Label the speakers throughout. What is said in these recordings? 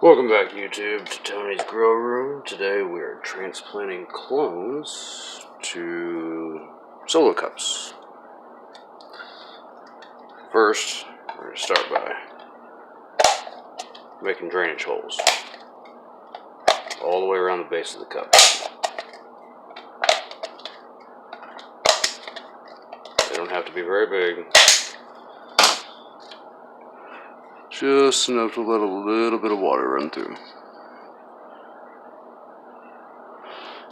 Speaker 1: Welcome back, YouTube, to Tony's Grow Room. Today we are transplanting clones to solo cups. First, we're going to start by making drainage holes all the way around the base of the cup. They don't have to be very big. Just enough to let a little bit of water run through.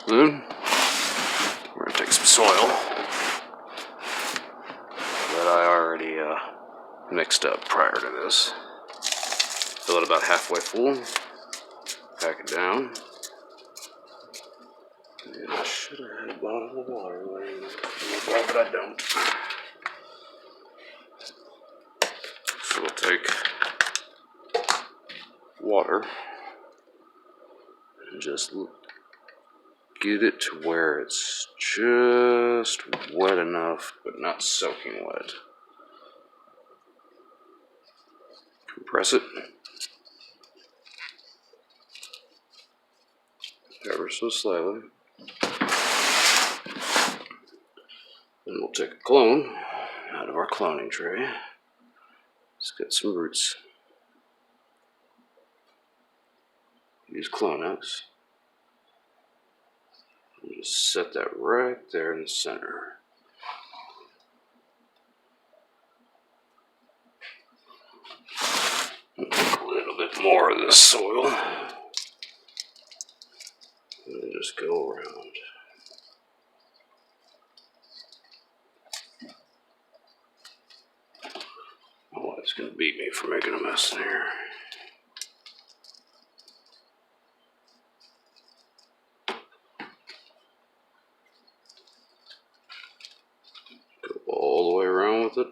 Speaker 1: Then, we're going to take some soil that I already mixed up prior to this. Fill it about halfway full. Pack it down. And I should have had a bottle of water laying nearby, but I don't. So we'll take water and just get it to where it's just wet enough, but not soaking wet. Compress it ever so slightly. Then we'll take a clone out of our cloning tray. It's got some roots. Use Clonex. And just set that right there in the center. And take a little bit more of this soil. And just go around. My wife's gonna beat me for making a mess in here. Go all the way around with it.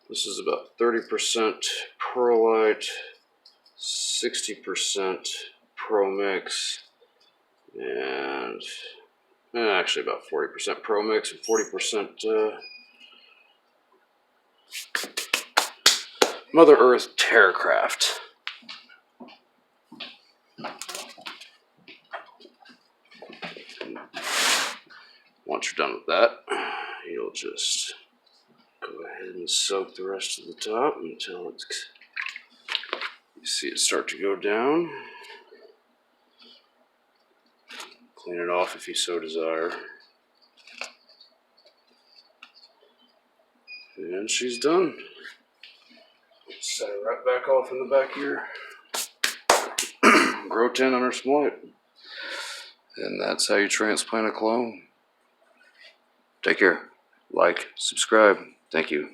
Speaker 1: This is about 30% perlite, 60% pro mix, and actually about 40% pro mix and 40% Mother Earth Terracraft. Once you're done with that, you'll just go ahead and soak the rest of the top until you see it start to go down. Clean it off if you so desire. And she's done. Set her right back off in the back here. Grow 10 on her smoit. And that's how you transplant a clone. Take care. Like, subscribe. Thank you.